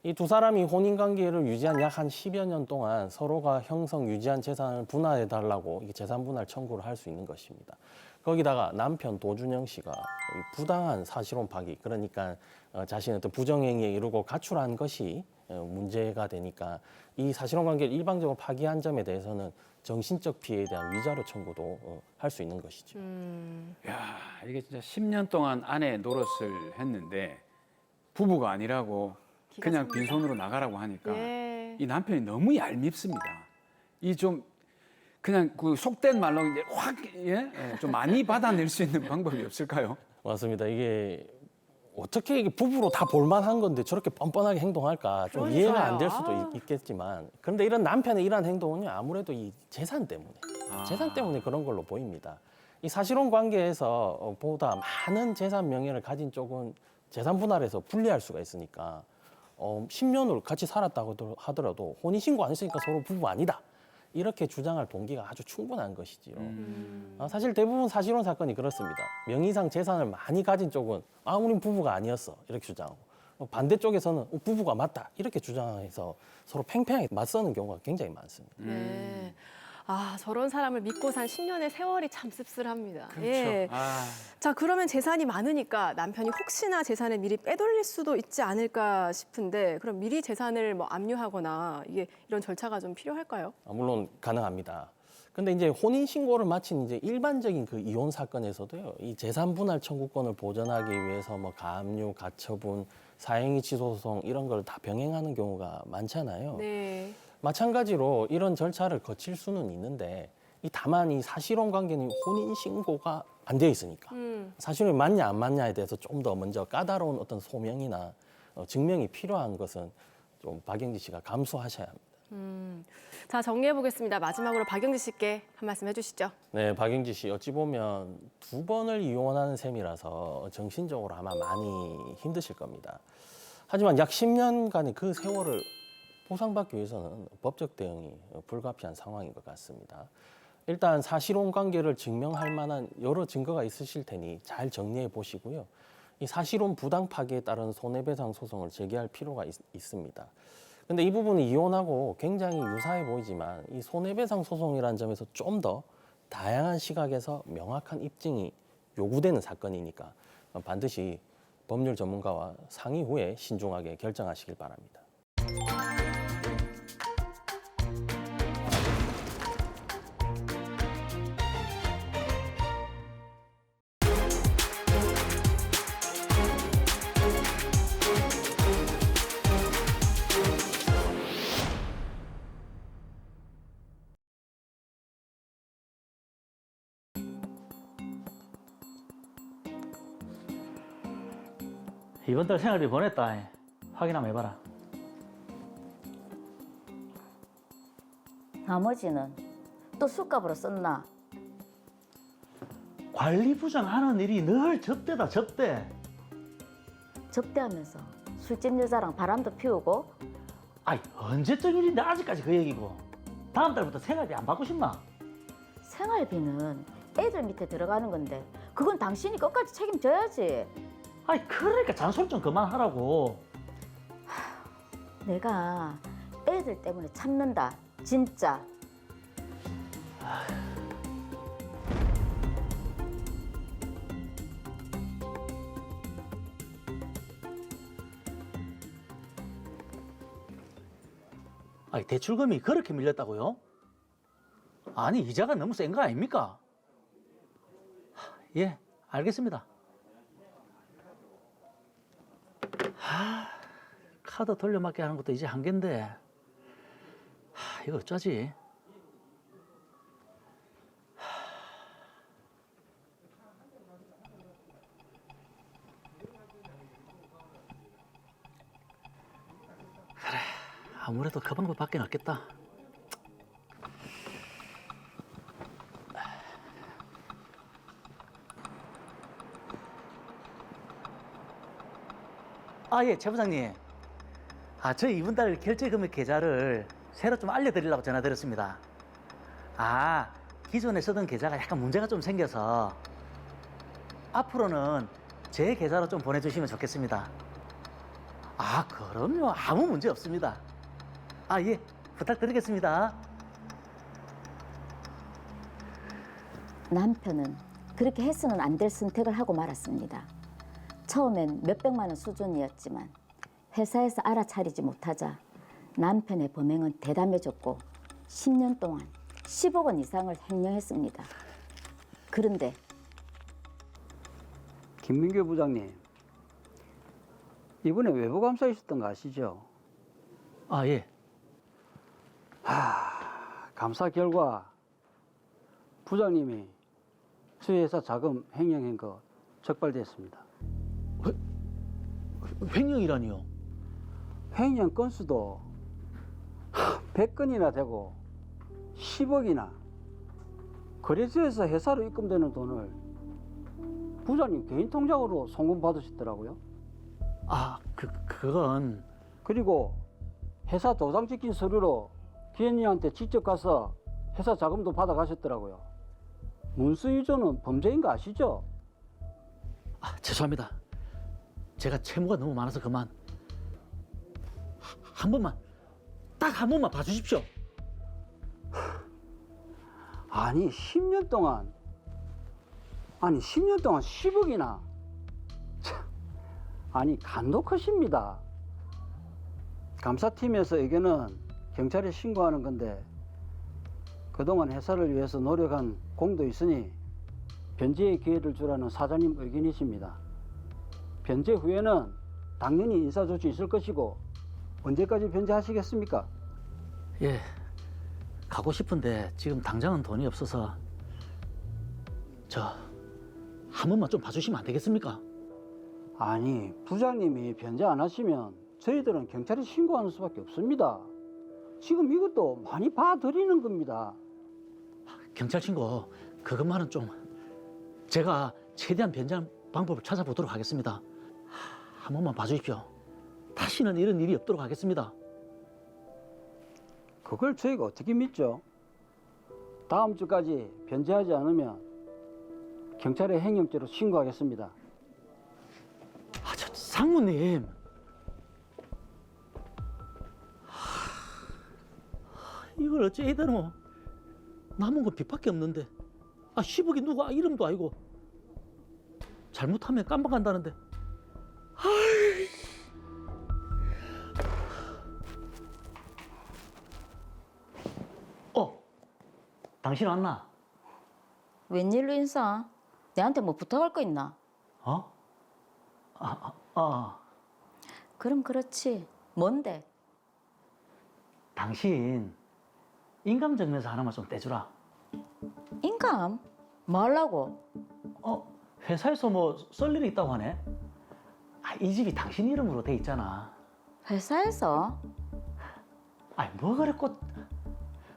이 두 사람이 혼인 관계를 유지한 약 한 10여 년 동안 서로가 형성 유지한 재산을 분할해 달라고 이게 재산 분할 청구를 할 수 있는 것입니다. 거기다가 남편 도준영 씨가 이 부당한 사실혼 파기, 그러니까 자신의 어떤 부정행위에 이르고 가출한 것이 문제가 되니까 이 사실혼 관계를 일방적으로 파기한 점에 대해서는 정신적 피해에 대한 위자료 청구도 할 수 있는 것이죠. 야, 이게 진짜 10년 동안 아내 노릇을 했는데 부부가 아니라고 그냥 빈손으로 나가라고 하니까 예. 이 남편이 너무 얄밉습니다. 이 좀 그냥 그 속된 말로 이제 확 좀 많이 받아낼 수 있는 방법이 없을까요? 맞습니다. 이게 어떻게 이게 부부로 다 볼만한 건데 저렇게 뻔뻔하게 행동할까 좀 그러니까요. 이해가 안 될 수도 있겠지만 그런데 이런 남편의 이러한 행동은요 아무래도 이 재산 때문에 재산 때문에 그런 걸로 보입니다. 이 사실혼 관계에서 보다 많은 재산 명예를 가진 쪽은 재산 분할에서 분리할 수가 있으니까 10년을 같이 살았다고 하더라도 혼인신고 안 했으니까 서로 부부 아니다. 이렇게 주장할 동기가 아주 충분한 것이지요. 사실 대부분 사실혼 사건이 그렇습니다. 명의상 재산을 많이 가진 쪽은 우린 부부가 아니었어 이렇게 주장하고 반대쪽에서는 부부가 맞다 이렇게 주장해서 서로 팽팽하게 맞서는 경우가 굉장히 많습니다. 네. 아, 저런 사람을 믿고 산 10년의 세월이 참 씁쓸합니다. 그렇죠. 예. 아. 자, 그러면 재산이 많으니까 남편이 혹시나 재산을 미리 빼돌릴 수도 있지 않을까 싶은데 그럼 미리 재산을 뭐 압류하거나 이런 절차가 좀 필요할까요? 물론 가능합니다. 근데 이제 혼인 신고를 마친 이제 일반적인 그 이혼 사건에서도요, 이 재산 분할 청구권을 보전하기 위해서 뭐 가압류, 가처분, 사행위 취소 소송 이런 걸 다 병행하는 경우가 많잖아요. 네. 마찬가지로 이런 절차를 거칠 수는 있는데 다만 이 사실혼 관계는 혼인 신고가 안 되어 있으니까 사실혼이 맞냐 안 맞냐에 대해서 좀 더 먼저 까다로운 어떤 소명이나 증명이 필요한 것은 좀 박영지 씨가 감수하셔야 합니다. 자, 정리해 보겠습니다. 마지막으로 박영지 씨께 한 말씀 해주시죠. 네, 박영지 씨 어찌 보면 2번을 이혼하는 셈이라서 정신적으로 아마 많이 힘드실 겁니다. 하지만 약 10년간의 그 세월을 보상받기 위해서는 법적 대응이 불가피한 상황인 것 같습니다. 일단 사실혼 관계를 증명할 만한 여러 증거가 있으실 테니 잘 정리해 보시고요. 이 사실혼 부당 파기에 따른 손해배상 소송을 제기할 필요가 있습니다. 근데 이 부분은 이혼하고 굉장히 유사해 보이지만 이 손해배상 소송이라는 점에서 좀 더 다양한 시각에서 명확한 입증이 요구되는 사건이니까 반드시 법률 전문가와 상의 후에 신중하게 결정하시길 바랍니다. 이번 달 생활비 보냈다. 확인 한번 해봐라. 나머지는 또 술값으로 썼나? 관리부장 하는 일이 늘 접대다, 접대. 접대하면서 술집 여자랑 바람도 피우고 아이, 언제적 일인데 아직까지 그 얘기고. 다음 달부터 생활비 안 받고 싶나? 생활비는 애들 밑에 들어가는 건데 그건 당신이 끝까지 책임져야지. 아이, 그러니까 잔소리 좀 그만하라고. 내가 애들 때문에 참는다, 진짜. 아니, 대출금이 그렇게 밀렸다고요? 아니, 이자가 너무 센 거 아닙니까? 예, 알겠습니다. 카드 돌려막기 하는 것도 이제 한계인데 이거 어쩌지? 그래, 아무래도 그 방법밖에 없겠다. 예, 최 부장님. 저 이번 달 결제 금액 계좌를 새로 좀 알려드리려고 전화드렸습니다. 기존에 쓰던 계좌가 약간 문제가 좀 생겨서 앞으로는 제 계좌로 좀 보내주시면 좋겠습니다. 그럼요. 아무 문제 없습니다. 예, 부탁드리겠습니다. 남편은 그렇게 해서는 안 될 선택을 하고 말았습니다. 처음엔 몇백만 원 수준이었지만 회사에서 알아차리지 못하자 남편의 범행은 대담해졌고 10년 동안 10억 원 이상을 횡령했습니다. 그런데 김민규 부장님, 이번에 외부 감사 있었던 거 아시죠? 예. 감사 결과 부장님이 저희 회사 자금 횡령한 거 적발됐습니다. 횡령이라니요? 횡령 건수도 100건이나 되고 10억이나 거래소에서 회사로 입금되는 돈을 부장님 개인 통장으로 송금 받으셨더라고요. 아, 그건 그리고 회사 도장 찍힌 서류로 기현이한테 직접 가서 회사 자금도 받아 가셨더라고요. 문서 유조는 범죄인 거 아시죠? 죄송합니다. 제가 채무가 너무 많아서 그만. 한 번만, 딱 한 번만 봐주십시오. 아니 10년 동안 10억이나 참, 아니 간도 크십니다. 감사팀에서 의견은 경찰에 신고하는 건데 그동안 회사를 위해서 노력한 공도 있으니 변제의 기회를 주라는 사장님 의견이십니다. 변제 후에는 당연히 인사조치 있을 것이고 언제까지 변제하시겠습니까? 예, 가고 싶은데 지금 당장은 돈이 없어서 저 한 번만 좀 봐주시면 안 되겠습니까? 아니 부장님이 변제 안 하시면 저희들은 경찰에 신고하는 수밖에 없습니다. 지금 이것도 많이 봐드리는 겁니다. 경찰 신고 그것만은 좀 제가 최대한 변제하는 방법을 찾아보도록 하겠습니다. 한 번만 봐주십시오. 다시는 이런 일이 없도록 하겠습니다. 그걸 저희가 어떻게 믿죠? 다음 주까지 변제하지 않으면 경찰에 횡령죄로 신고하겠습니다. 저 상무님. 이걸 어째 해야 되노? 남은 건 빚밖에 없는데. 10억이 누가 이름도 알고. 잘못하면 깜빡한다는데. 당신 왔나? 웬일로 인사? 내한테 뭐 부탁할 거 있나? 그럼 그렇지. 뭔데? 당신 인감 정리서 하나만 좀 떼주라. 인감? 뭐 하려고? 회사에서 뭐 썰 일이 있다고 하네. 이 집이 당신 이름으로 돼 있잖아. 회사에서? 뭐 그래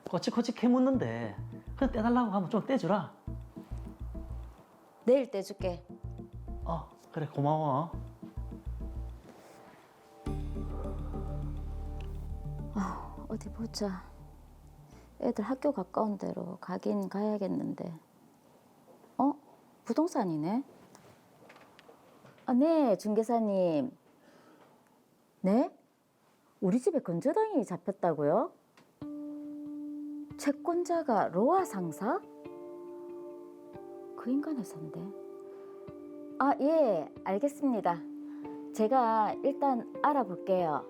꼬치꼬치 캐묻는데 그냥 떼달라고 하면 좀 떼주라. 내일 떼줄게. 그래 고마워. 어디 보자. 애들 학교 가까운 데로 가긴 가야겠는데. 부동산이네. 네, 중개사님. 네? 우리 집에 건조당이 잡혔다고요? 채권자가 로아 상사? 그 인간 회사인데. 예, 알겠습니다. 제가 일단 알아볼게요.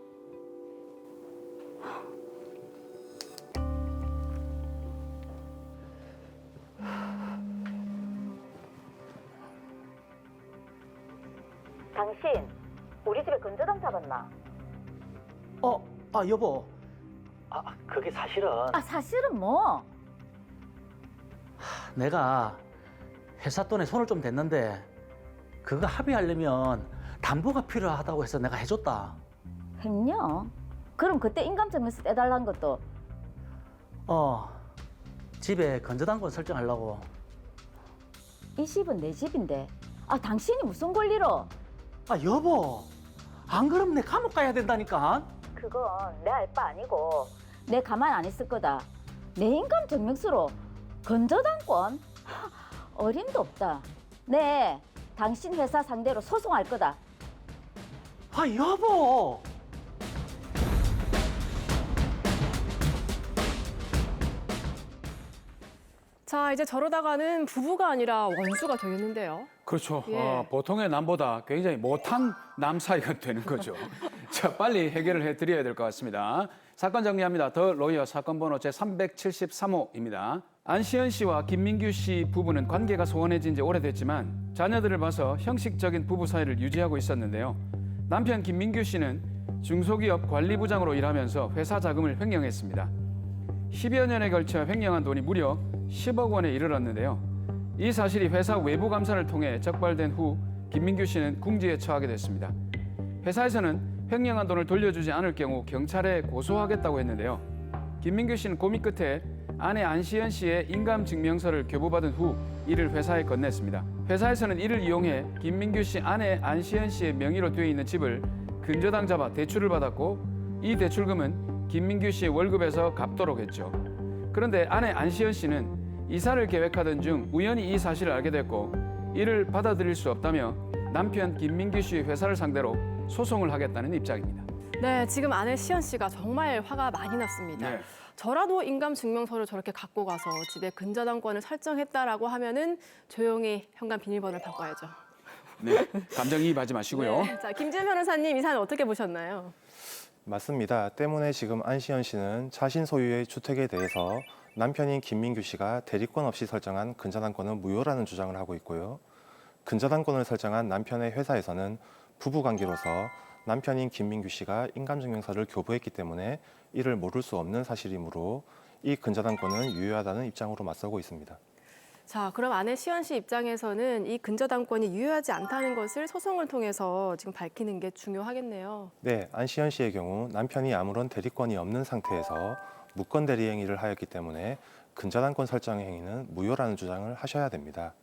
당신 우리 집에 건조당 잡았나? 여보. 그게 사실은 사실은 뭐? 내가 회사 돈에 손을 좀 댔는데 그거 합의하려면 담보가 필요하다고 해서 내가 해줬다. 횡령? 그럼 그때 인감증명서 떼달라는 것도? 집에 건조당권 설정하려고. 이 집은 내 집인데. 당신이 무슨 권리로? 여보. 안 그러면 내 감옥 가야 된다니까. 그건 내 알 바 아니고 내 가만 안 있을 거다. 내 인감증명서로 건조당권? 어림도 없다. 네, 당신 회사 상대로 소송할 거다. 여보. 자, 이제 저러다가는 부부가 아니라 원수가 되겠는데요. 그렇죠. 예. 보통의 남보다 굉장히 못한 남 사이가 되는 거죠. 자, 빨리 해결을 해드려야 될 것 같습니다. 사건 정리합니다. 더 로이어 사건 번호 제373호입니다. 안시현 씨와 김민규 씨 부부는 관계가 소원해진 지 오래됐지만 자녀들을 봐서 형식적인 부부 사이를 유지하고 있었는데요. 남편 김민규 씨는 중소기업 관리부장으로 일하면서 회사 자금을 횡령했습니다. 10여 년에 걸쳐 횡령한 돈이 무려 10억 원에 이르렀는데요. 이 사실이 회사 외부 감사를 통해 적발된 후 김민규 씨는 궁지에 처하게 됐습니다. 회사에서는 횡령한 돈을 돌려주지 않을 경우 경찰에 고소하겠다고 했는데요. 김민규 씨는 고민 끝에 아내 안시연 씨의 인감증명서를 교부받은 후 이를 회사에 건넸습니다. 회사에서는 이를 이용해 김민규 씨 아내 안시연 씨의 명의로 되어 있는 집을 근저당 잡아 대출을 받았고 이 대출금은 김민규 씨의 월급에서 갚도록 했죠. 그런데 아내 안시연 씨는 이사를 계획하던 중 우연히 이 사실을 알게 됐고 이를 받아들일 수 없다며 남편 김민규 씨 회사를 상대로 소송을 하겠다는 입장입니다. 네, 지금 아내 시연 씨가 정말 화가 많이 났습니다. 네. 저라도 인감증명서를 저렇게 갖고 가서 집에 근저당권을 설정했다라고 하면은 조용히 현관 비밀번호를 바꿔야죠. 네, 감정이입하지 마시고요. 네, 자, 김지현 변호사님 이 사안 어떻게 보셨나요? 맞습니다. 때문에 지금 안시연 씨는 자신 소유의 주택에 대해서 남편인 김민규 씨가 대리권 없이 설정한 근저당권은 무효라는 주장을 하고 있고요. 근저당권을 설정한 남편의 회사에서는 부부관계로서 남편인 김민규 씨가 인감증명서를 교부했기 때문에 이를 모를 수 없는 사실이므로 이 근저당권은 유효하다는 입장으로 맞서고 있습니다. 자, 그럼 아내 시연 씨 입장에서는 이 근저당권이 유효하지 않다는 것을 소송을 통해서 지금 밝히는 게 중요하겠네요. 네, 안시연 씨의 경우 남편이 아무런 대리권이 없는 상태에서 무권 대리 행위를 하였기 때문에 근저당권 설정 행위는 무효라는 주장을 하셔야 됩니다.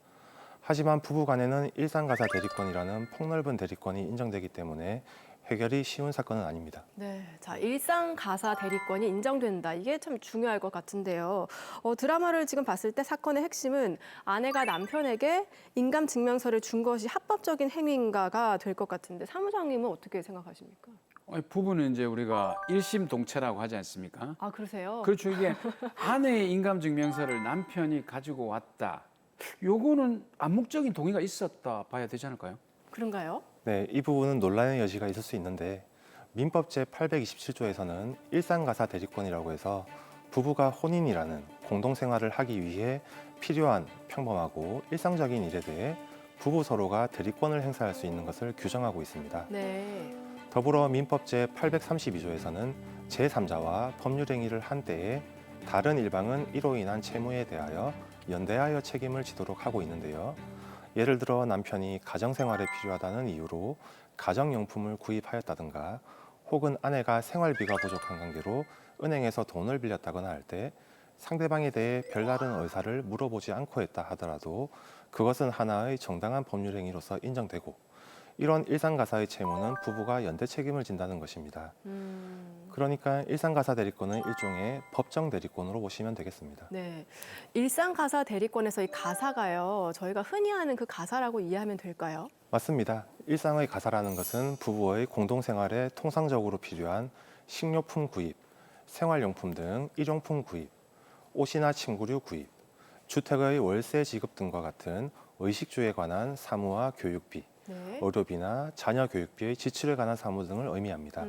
하지만 부부 간에는 일상가사 대리권이라는 폭넓은 대리권이 인정되기 때문에 해결이 쉬운 사건은 아닙니다. 네, 자, 일상 가사 대리권이 인정된다. 이게 참 중요할 것 같은데요. 드라마를 지금 봤을 때 사건의 핵심은 아내가 남편에게 인감 증명서를 준 것이 합법적인 행위인가가 될 것 같은데 사무장님은 어떻게 생각하십니까? 부부는 이제 우리가 일심동체라고 하지 않습니까? 아, 그러세요? 그렇죠. 이게 아내의 인감증명서를 남편이 가지고 왔다. 요거는 암묵적인 동의가 있었다 봐야 되지 않을까요? 그런가요? 네, 이 부분은 논란의 여지가 있을 수 있는데 민법 제827조에서는 일상가사 대리권이라고 해서 부부가 혼인이라는 공동생활을 하기 위해 필요한 평범하고 일상적인 일에 대해 부부 서로가 대리권을 행사할 수 있는 것을 규정하고 있습니다. 네. 더불어 민법 제832조에서는 제3자와 법률 행위를 한 때에 다른 일방은 이로 인한 채무에 대하여 연대하여 책임을 지도록 하고 있는데요. 예를 들어 남편이 가정생활에 필요하다는 이유로 가정용품을 구입하였다든가 혹은 아내가 생활비가 부족한 관계로 은행에서 돈을 빌렸다거나 할 때 상대방에 대해 별다른 의사를 물어보지 않고 했다 하더라도 그것은 하나의 정당한 법률 행위로서 인정되고 이런 일상가사의 채무는 부부가 연대 책임을 진다는 것입니다. 그러니까 일상가사 대리권은 일종의 법정 대리권으로 보시면 되겠습니다. 네, 일상가사 대리권에서 이 가사가요, 저희가 흔히 하는 그 가사라고 이해하면 될까요? 맞습니다. 일상의 가사라는 것은 부부의 공동생활에 통상적으로 필요한 식료품 구입, 생활용품 등 일용품 구입, 옷이나 침구류 구입, 주택의 월세 지급 등과 같은 의식주에 관한 사무와 교육비, 네. 의료비나 자녀 교육비의 지출에 관한 사무 등을 의미합니다.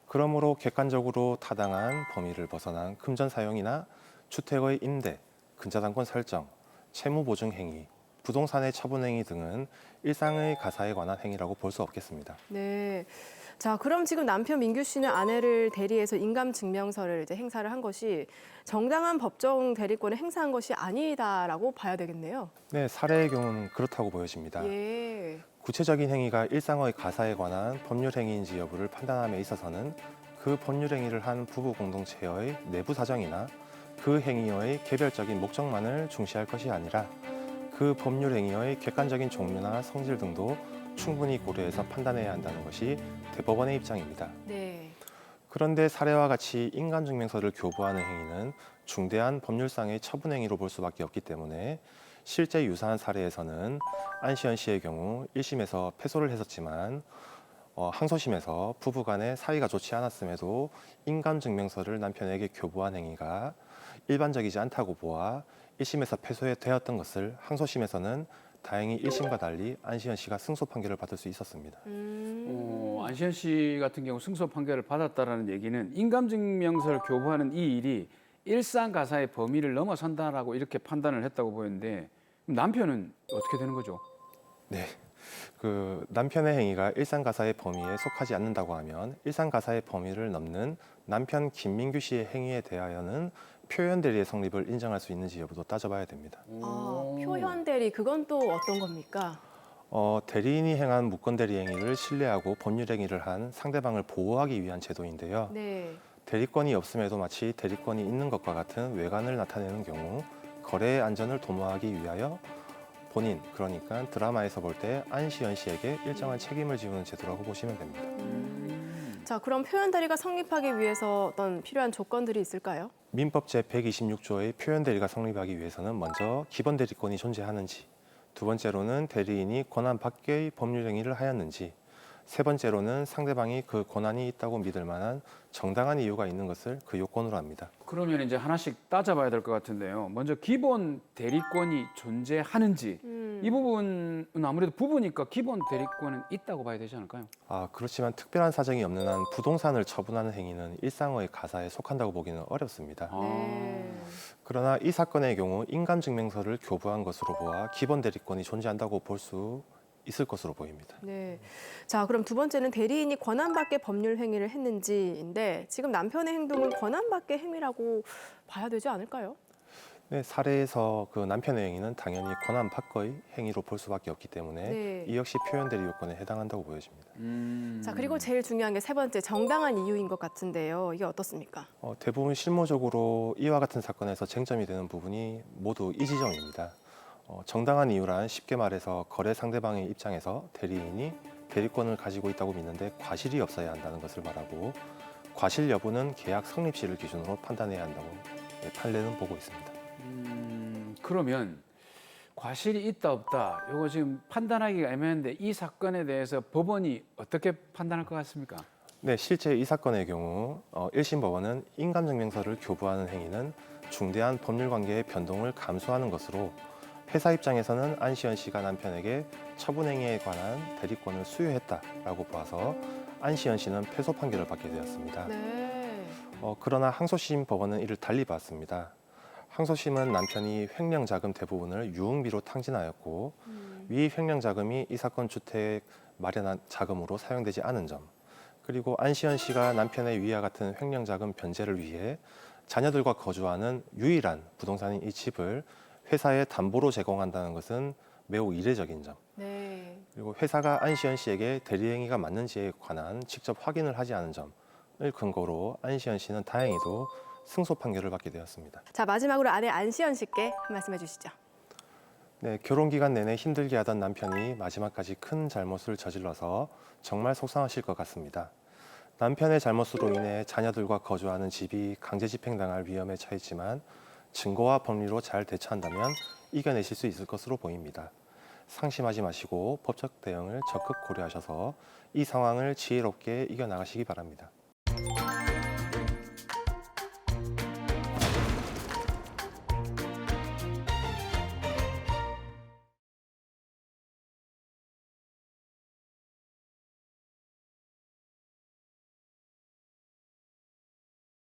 그러므로 객관적으로 타당한 범위를 벗어난 금전 사용이나 주택의 임대, 근저당권 설정, 채무 보증 행위, 부동산의 처분 행위 등은 일상의 가사에 관한 행위라고 볼 수 없겠습니다. 네. 자, 그럼 지금 남편 민규 씨는 아내를 대리해서 인감 증명서를 이제 행사를 한 것이 정당한 법정 대리권을 행사한 것이 아니다라고 봐야 되겠네요. 네, 사례의 경우는 그렇다고 보여집니다. 예. 구체적인 행위가 일상의 가사에 관한 법률 행위인지 여부를 판단함에 있어서는 그 법률 행위를 한 부부 공동체의 내부 사정이나 그 행위의 개별적인 목적만을 중시할 것이 아니라 그 법률 행위의 객관적인 종류나 성질 등도 충분히 고려해서 판단해야 한다는 것이 대법원의 입장입니다. 네. 그런데 사례와 같이 인감증명서를 교부하는 행위는 중대한 법률상의 처분 행위로 볼 수밖에 없기 때문에 실제 유사한 사례에서는 안시연 씨의 경우 1심에서 패소를 했었지만 항소심에서 부부간의 사이가 좋지 않았음에도 인감증명서를 남편에게 교부한 행위가 일반적이지 않다고 보아 1심에서 패소되었던 것을 항소심에서는 다행히 1심과 달리 안시연 씨가 승소 판결을 받을 수 있었습니다. 안시연 씨 같은 경우 승소 판결을 받았다라는 얘기는 인감증명서를 교부하는 이 일이 일상 가사의 범위를 넘어선다라고 이렇게 판단을 했다고 보였는데 남편은 어떻게 되는 거죠? 네, 그 남편의 행위가 일상가사의 범위에 속하지 않는다고 하면 일상가사의 범위를 넘는 남편 김민규 씨의 행위에 대하여는 표현 대리의 성립을 인정할 수 있는지 여부도 따져봐야 됩니다. 표현 대리 그건 또 어떤 겁니까? 대리인이 행한 무권 대리 행위를 신뢰하고 법률 행위를 한 상대방을 보호하기 위한 제도인데요. 네. 대리권이 없음에도 마치 대리권이 있는 것과 같은 외관을 나타내는 경우 거래의 안전을 도모하기 위하여 본인, 그러니까 드라마에서 볼 때 안시연 씨에게 일정한 책임을 지우는 제도라고 보시면 됩니다. 자, 그럼 표현 대리가 성립하기 위해서 어떤 필요한 조건들이 있을까요? 민법 제126조의 표현 대리가 성립하기 위해서는 먼저 기본 대리권이 존재하는지, 두 번째로는 대리인이 권한 밖의 법률 행위를 하였는지, 세 번째로는 상대방이 그 권한이 있다고 믿을 만한 정당한 이유가 있는 것을 그 요건으로 합니다. 그러면 이제 하나씩 따져봐야 될 것 같은데요. 먼저 기본 대리권이 존재하는지 이 부분은 아무래도 부부니까 기본 대리권은 있다고 봐야 되지 않을까요? 그렇지만 특별한 사정이 없는 한 부동산을 처분하는 행위는 일상의 가사에 속한다고 보기는 어렵습니다. 그러나 이 사건의 경우 인감증명서를 교부한 것으로 보아 기본 대리권이 존재한다고 볼 수 있을 것으로 보입니다. 네. 자, 그럼 두 번째는 대리인이 권한 밖의 법률 행위를 했는지인데 지금 남편의 행동은 권한 밖의 행위라고 봐야 되지 않을까요? 네, 사례에서 그 남편의 행위는 당연히 권한 밖의 행위로 볼 수밖에 없기 때문에 네. 이 역시 표현 대리 요건에 해당한다고 보여집니다. 자, 그리고 제일 중요한 게 세 번째 정당한 이유인 것 같은데요. 이게 어떻습니까? 대부분 실무적으로 이와 같은 사건에서 쟁점이 되는 부분이 모두 이 지점입니다. 정당한 이유란 쉽게 말해서 거래 상대방의 입장에서 대리인이 대리권을 가지고 있다고 믿는데 과실이 없어야 한다는 것을 말하고, 과실 여부는 계약 성립 시를 기준으로 판단해야 한다고 판례는 보고 있습니다. 그러면 과실이 있다 없다 이거 지금 판단하기가 애매한데 이 사건에 대해서 법원이 어떻게 판단할 것 같습니까? 네, 실제 이 사건의 경우 1심 법원은 인감증명서를 교부하는 행위는 중대한 법률관계의 변동을 감수하는 것으로 회사 입장에서는 안시연 씨가 남편에게 처분 행위에 관한 대리권을 수여했다라고 봐서 안시연 씨는 패소 판결을 받게 되었습니다. 네. 그러나 항소심 법원은 이를 달리 봤습니다. 항소심은 남편이 횡령자금 대부분을 유흥비로 탕진하였고 위 횡령자금이 이 사건 주택 마련한 자금으로 사용되지 않은 점, 그리고 안시연 씨가 남편의 위와 같은 횡령자금 변제를 위해 자녀들과 거주하는 유일한 부동산인 이 집을 회사에 담보로 제공한다는 것은 매우 이례적인 점, 네. 그리고 회사가 안시연 씨에게 대리행위가 맞는지에 관한 직접 확인을 하지 않은 점을 근거로 안시연 씨는 다행히도 승소 판결을 받게 되었습니다. 자, 마지막으로 아내 안시연 씨께 한 말씀 해주시죠. 네, 결혼 기간 내내 힘들게 하던 남편이 마지막까지 큰 잘못을 저질러서 정말 속상하실 것 같습니다. 남편의 잘못으로 인해 자녀들과 거주하는 집이 강제 집행당할 위험에 처했지만 증거와 법리로 잘 대처한다면 이겨내실 수 있을 것으로 보입니다. 상심하지 마시고 법적 대응을 적극 고려하셔서 이 상황을 지혜롭게 이겨나가시기 바랍니다.